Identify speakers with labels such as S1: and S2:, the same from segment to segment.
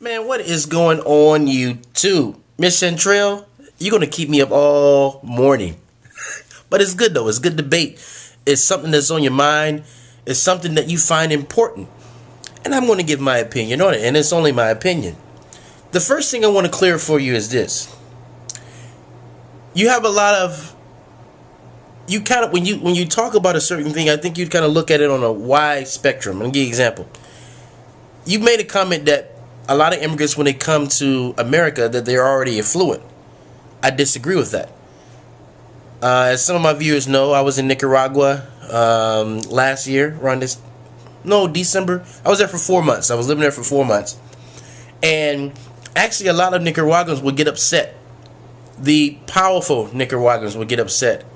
S1: Man, what is going on, YouTube? Miss Chantrell, you're going to keep me up all morning. But it's good, though. It's good debate. It's something that's on your mind. It's something that you find important. And I'm going to give my opinion on it. And it's only my opinion. The first thing I want to clear for you is this. You have a lot of... You kind of, when you talk about a certain thing, I think you kind of look at it on a wide spectrum. I'm going to give you an example. You made a comment that a lot of immigrants, when they come to America, that they're already affluent. I disagree with that. As some of my viewers know, I was in Nicaragua last year, December. I was there for 4 months. I was living there for 4 months. And actually, a lot of Nicaraguans would get upset. The powerful Nicaraguans would get upset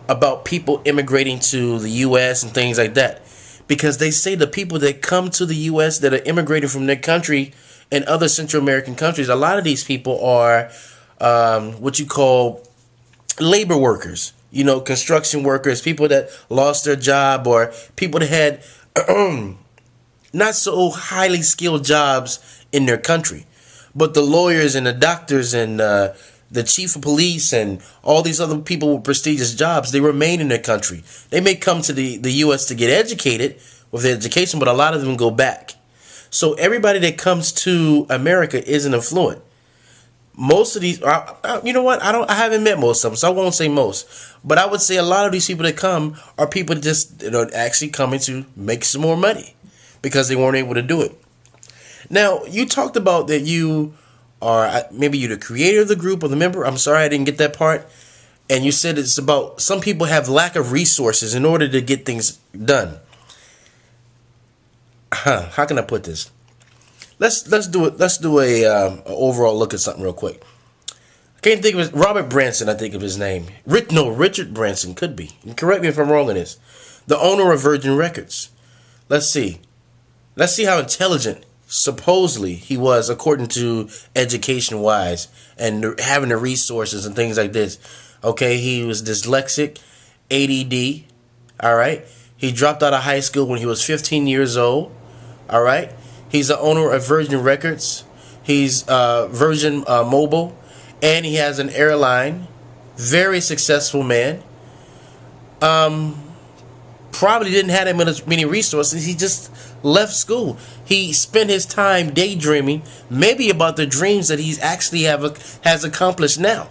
S1: about people immigrating to the U.S. and things like that. Because they say the people that come to the U.S. that are immigrating from their country and other Central American countries, a lot of these people are what you call labor workers, construction workers, people that lost their job, or people that had not so highly skilled jobs in their country. But the lawyers and the doctors and the chief of police and all these other people with prestigious jobs, they remain in their country. They may come to the U.S. to get educated with their education, but a lot of them go back. So everybody that comes to America isn't affluent. Most of these, you know what? I haven't met most of them, so I won't say most. But I would say a lot of these people that come are people that just actually coming to make some more money because they weren't able to do it. Now, you talked about that you are, maybe you're the creator of the group or the member. I'm sorry, I didn't get that part. And you said it's about some people have lack of resources in order to get things done. How can I put this? Let's do it. Let's do a overall look at something real quick. I can't think of his, Robert Branson. I think of his name. Richard Branson could be. Correct me if I'm wrong on this. The owner of Virgin Records. Let's see. Let's see how intelligent supposedly he was according to education wise and having the resources and things like this. Okay, he was dyslexic, ADD. All right, he dropped out of high school when he was 15 years old. All right. He's the owner of Virgin Records. He's Virgin Mobile. And he has an airline. Very successful man. Probably didn't have that many resources. He just left school. He spent his time daydreaming, maybe about the dreams that he's actually has accomplished now.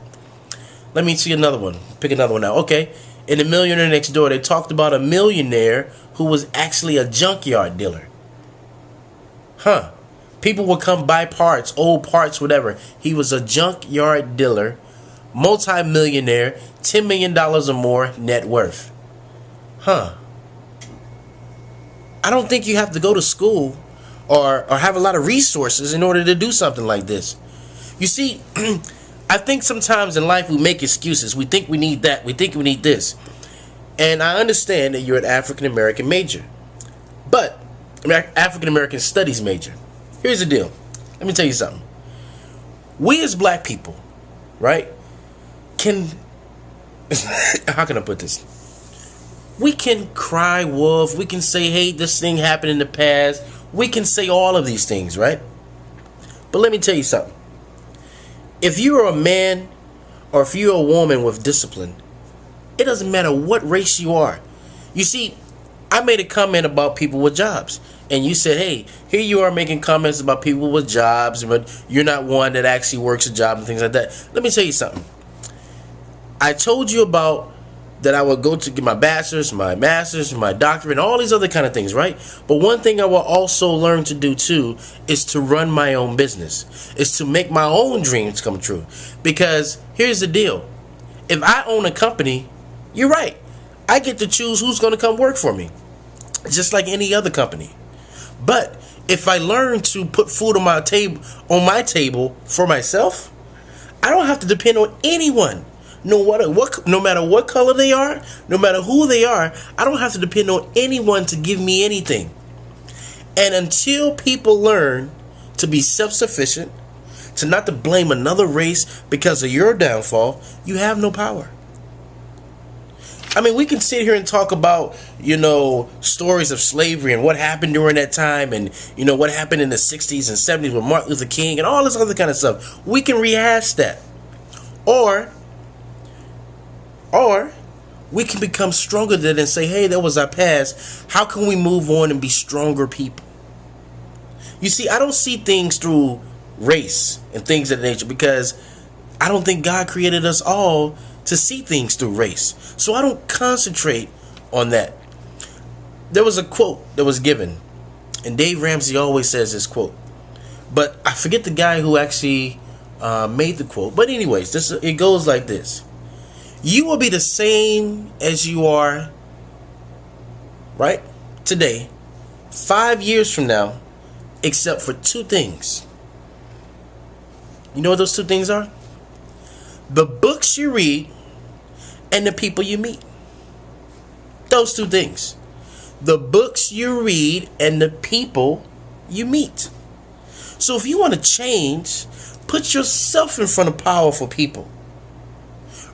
S1: Let me see another one. Pick another one out. Okay. In The Millionaire Next Door, they talked about a millionaire who was actually a junkyard dealer. People would come buy parts, old parts, whatever. He was a junkyard dealer, multi-millionaire, $10 million or more net worth. I don't think you have to go to school or have a lot of resources in order to do something like this. You see, I think sometimes in life we make excuses. We think we need that. We think we need this. And I understand that you're an African-American major. But African-American studies major. Here's the deal. Let me tell you something. We as black people, right, can... how can I put this? We can cry wolf. We can say, hey, this thing happened in the past. We can say all of these things, right? But let me tell you something. If you're a man or if you're a woman with discipline, it doesn't matter what race you are. You see, I made a comment about people with jobs. And you said, hey, here you are making comments about people with jobs, but you're not one that actually works a job and things like that. Let me tell you something. I told you about that I would go to get my bachelor's, my master's, my doctorate, and all these other kind of things, right? But one thing I will also learn to do too is to run my own business, is to make my own dreams come true. Because here's the deal. If I own a company, you're right. I get to choose who's going to come work for me, just like any other company. But if I learn to put food on my table for myself, I don't have to depend on anyone. No matter what color they are, no matter who they are, I don't have to depend on anyone to give me anything. And until people learn to be self-sufficient, to not to blame another race because of your downfall, you have no power. I mean, we can sit here and talk about, stories of slavery and what happened during that time, and, what happened in the 60s and 70s with Martin Luther King and all this other kind of stuff. We can rehash that. Or we can become stronger than and say, hey, that was our past. How can we move on and be stronger people? You see, I don't see things through race and things of that nature, because I don't think God created us all to see things through race. So I don't concentrate on that. There was a quote that was given, and Dave Ramsey always says this quote, but I forget the guy who actually made the quote. But anyways, it goes like this: you will be the same as you are right today, 5 years from now, except for two things. You know what those two things are? The books you read and the people you meet. Those two things. The books you read and the people you meet. So if you want to change, put yourself in front of powerful people.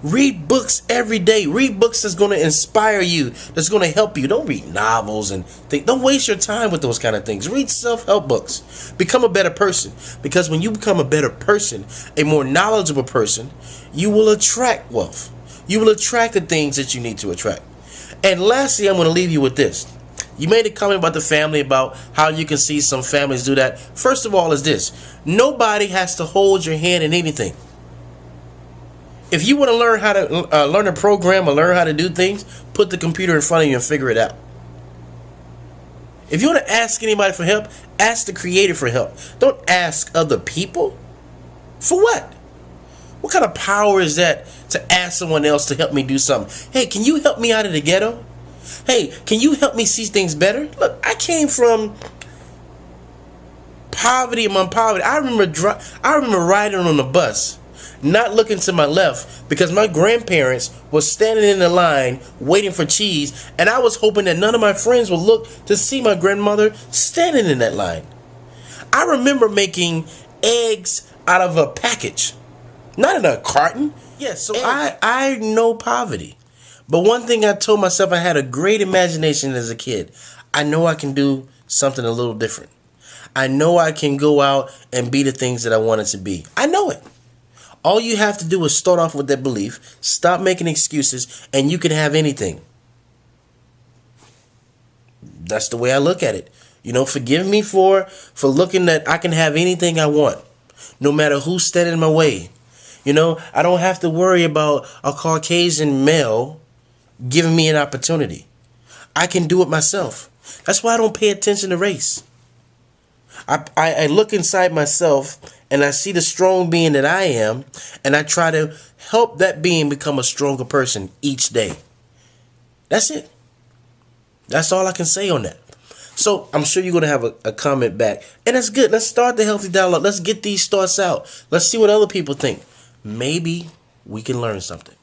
S1: Read books every day. Read books that's going to inspire you, that's going to help you. Don't read novels and things. Don't waste your time with those kind of things. Read self-help books. Become a better person. Because when you become a better person, a more knowledgeable person, you will attract wealth. You will attract the things that you need to attract. And lastly, I'm going to leave you with this. You made a comment about the family, about how you can see some families do that. First of all is this: nobody has to hold your hand in anything. If you want to learn how to learn a program or learn how to do things, put the computer in front of you and figure it out. If you want to ask anybody for help, ask the Creator for help. Don't ask other people. For what? What kind of power is that to ask someone else to help me do something? Hey, can you help me out of the ghetto? Hey, can you help me see things better? Look, I came from poverty among poverty. I remember riding on the bus, not looking to my left, because my grandparents were standing in the line waiting for cheese, and I was hoping that none of my friends would look to see my grandmother standing in that line. I remember making eggs out of a package, not in a carton. Yes, so I know poverty. But one thing I told myself, I had a great imagination as a kid. I know I can do something a little different. I know I can go out and be the things that I wanted to be. I know it. All you have to do is start off with that belief, stop making excuses, and you can have anything. That's the way I look at it. Forgive me for looking that I can have anything I want, no matter who's standing in my way. I don't have to worry about a Caucasian male giving me an opportunity. I can do it myself. That's why I don't pay attention to race. I look inside myself and I see the strong being that I am, and I try to help that being become a stronger person each day. That's it. That's all I can say on that. So I'm sure you're going to have a comment back. And that's good. Let's start the healthy dialogue. Let's get these thoughts out. Let's see what other people think. Maybe we can learn something.